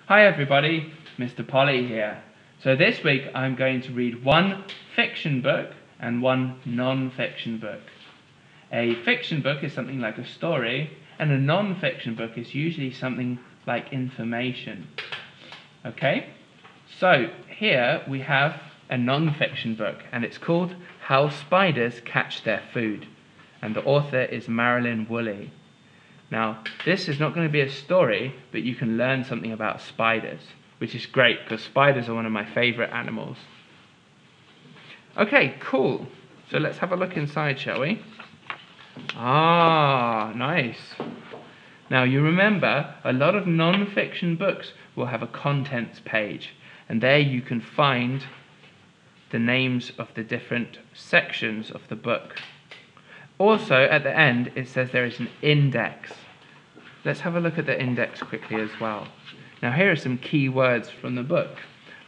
Hi everybody, Mr. Polley here. So this week I'm going to read one fiction book and one non-fiction book. A fiction book is something like a story, and a non-fiction book is usually something like information. Okay? So here we have a non-fiction book, and it's called How Spiders Catch Their Food, and the author is Marilyn Woolley. Now, this is not going to be a story, but you can learn something about spiders, which is great because spiders are one of my favorite animals. Okay, cool. So let's have a look inside, shall we? Ah, nice. Now, you remember, a lot of non-fiction books will have a contents page, and there you can find the names of the different sections of the book. Also, at the end, it says there is an index. Let's have a look at the index quickly as well. Now, here are some key words from the book,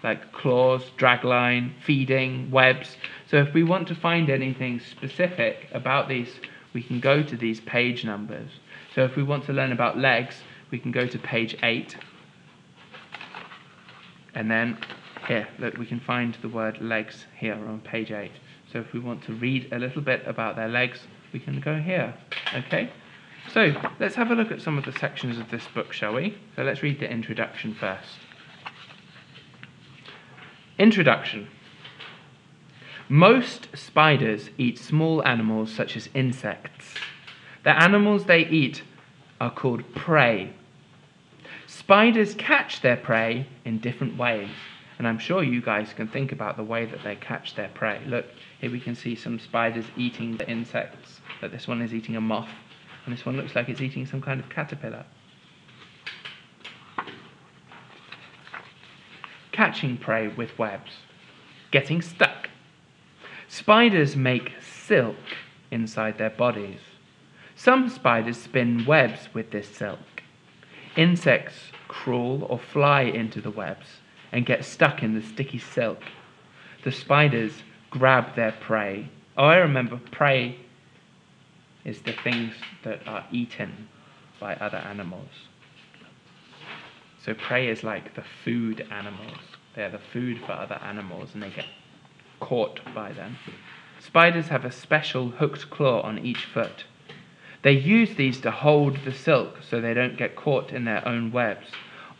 like claws, dragline, feeding, webs. So if we want to find anything specific about these, we can go to these page numbers. So if we want to learn about legs, we can go to page 8. And then here, look, we can find the word legs here on page 8. So if we want to read a little bit about their legs, we can go here, okay? So let's have a look at some of the sections of this book, shall we? So let's read the introduction first. Introduction. Most spiders eat small animals such as insects. The animals they eat are called prey. Spiders catch their prey in different ways, and I'm sure you guys can think about the way that they catch their prey. Look, here we can see some spiders eating the insects. But this one is eating a moth, and this one looks like it's eating some kind of caterpillar. Catching prey with webs. Getting stuck. Spiders make silk inside their bodies. Some spiders spin webs with this silk. Insects crawl or fly into the webs and get stuck in the sticky silk. The spiders grab their prey. Oh, I remember, prey is the things that are eaten by other animals. So prey is like the food animals. They're the food for other animals and they get caught by them. Spiders have a special hooked claw on each foot. They use these to hold the silk so they don't get caught in their own webs.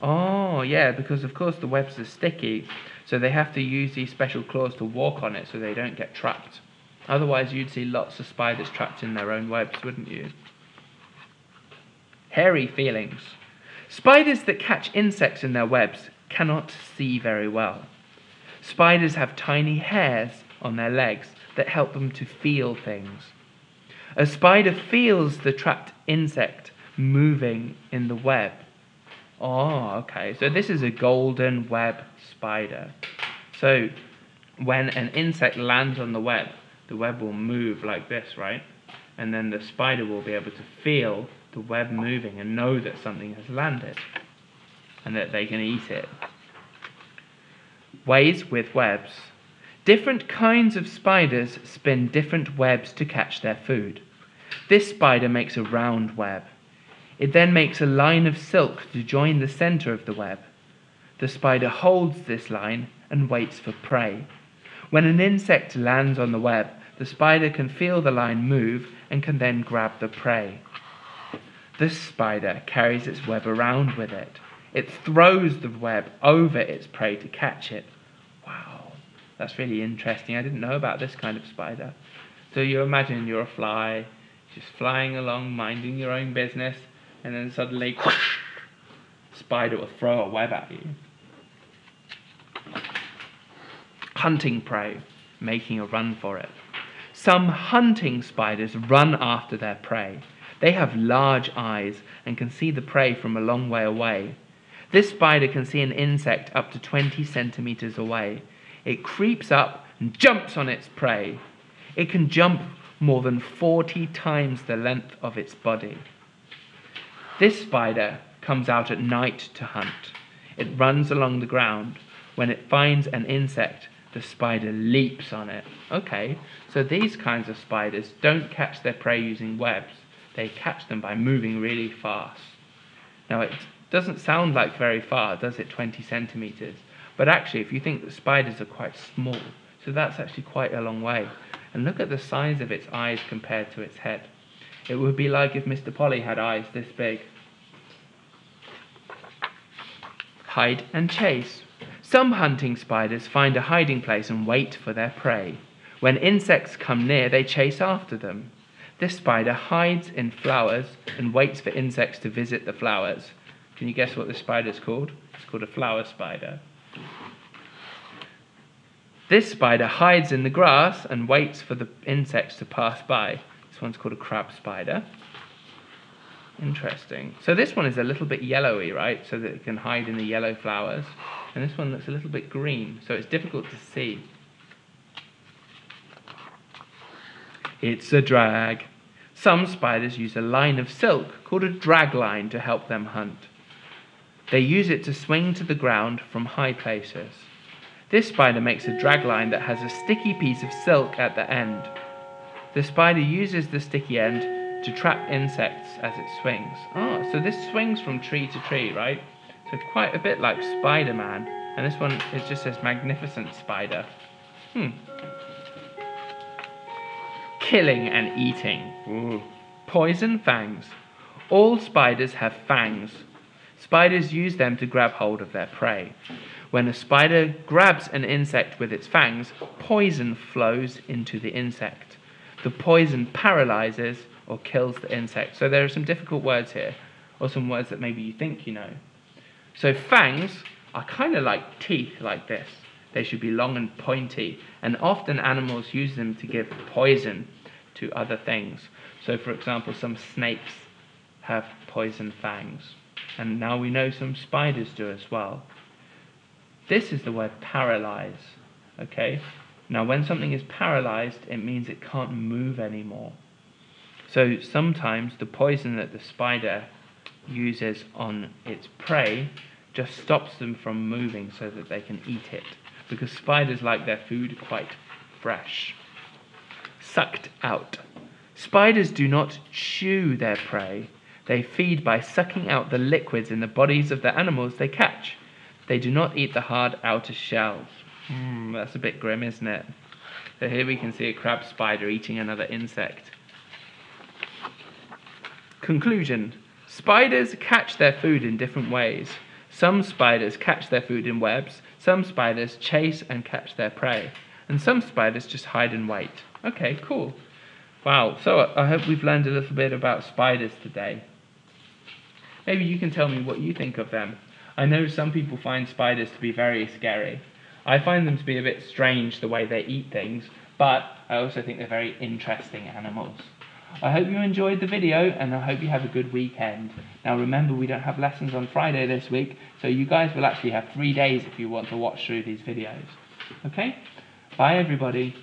Oh, yeah, because of course the webs are sticky, so they have to use these special claws to walk on it so they don't get trapped. Otherwise, you'd see lots of spiders trapped in their own webs, wouldn't you? Hairy feelings. Spiders that catch insects in their webs cannot see very well. Spiders have tiny hairs on their legs that help them to feel things. A spider feels the trapped insect moving in the web. Oh, okay. So this is a golden web spider. So when an insect lands on the web will move like this, right? And then the spider will be able to feel the web moving and know that something has landed and that they can eat it. Ways with webs. Different kinds of spiders spin different webs to catch their food. This spider makes a round web. It then makes a line of silk to join the center of the web. The spider holds this line and waits for prey. When an insect lands on the web, the spider can feel the line move and can then grab the prey. This spider carries its web around with it. It throws the web over its prey to catch it. Wow, that's really interesting. I didn't know about this kind of spider. So you imagine you're a fly, just flying along, minding your own business, and then suddenly, whoosh, spider will throw a web at you. Hunting prey, making a run for it. Some hunting spiders run after their prey. They have large eyes and can see the prey from a long way away. This spider can see an insect up to 20 centimeters away. It creeps up and jumps on its prey. It can jump more than 40 times the length of its body. This spider comes out at night to hunt. It runs along the ground. When it finds an insect, the spider leaps on it. Okay, so these kinds of spiders don't catch their prey using webs. They catch them by moving really fast. Now, Doesn't sound like very far, does it, 20 centimeters? But actually, if you think that spiders are quite small, so that's actually quite a long way. And look at the size of its eyes compared to its head. It would be like if Mr. Polley had eyes this big. Hide and chase. Some hunting spiders find a hiding place and wait for their prey. When insects come near, they chase after them. This spider hides in flowers and waits for insects to visit the flowers. Can you guess what this spider's called? It's called a flower spider. This spider hides in the grass and waits for the insects to pass by. This one's called a crab spider. Interesting. So this one is a little bit yellowy, right? So that it can hide in the yellow flowers. And this one looks a little bit green, so it's difficult to see. It's a drag. Some spiders use a line of silk called a drag line to help them hunt. They use it to swing to the ground from high places. This spider makes a drag line that has a sticky piece of silk at the end. The spider uses the sticky end to trap insects as it swings. So this swings from tree to tree, right? So quite a bit like Spider-Man. And this one, it just says magnificent spider. Killing and eating. Ooh. Poison fangs. All spiders have fangs. Spiders use them to grab hold of their prey. When a spider grabs an insect with its fangs, poison flows into the insect. The poison paralyzes or kills the insect. So there are some difficult words here, or some words that maybe you think you know. So fangs are kind of like teeth like this. They should be long and pointy, and often animals use them to give poison to other things. So for example, some snakes have poison fangs, and now we know some spiders do as well. This is the word paralyze, okay? Now when something is paralyzed, it means it can't move anymore. So sometimes the poison that the spider uses on its prey just stops them from moving so that they can eat it, because spiders like their food quite fresh. Sucked out. Spiders do not chew their prey. They feed by sucking out the liquids in the bodies of the animals they catch. They do not eat the hard outer shells. That's a bit grim, isn't it? So here we can see a crab spider eating another insect. Conclusion. Spiders catch their food in different ways. Some spiders catch their food in webs. Some spiders chase and catch their prey. And some spiders just hide and wait. Okay, cool. Wow, so I hope we've learned a little bit about spiders today. Maybe you can tell me what you think of them. I know some people find spiders to be very scary. I find them to be a bit strange the way they eat things, but I also think they're very interesting animals. I hope you enjoyed the video, and I hope you have a good weekend. Now remember, we don't have lessons on Friday this week, so you guys will actually have 3 days if you want to watch through these videos. Okay? Bye everybody.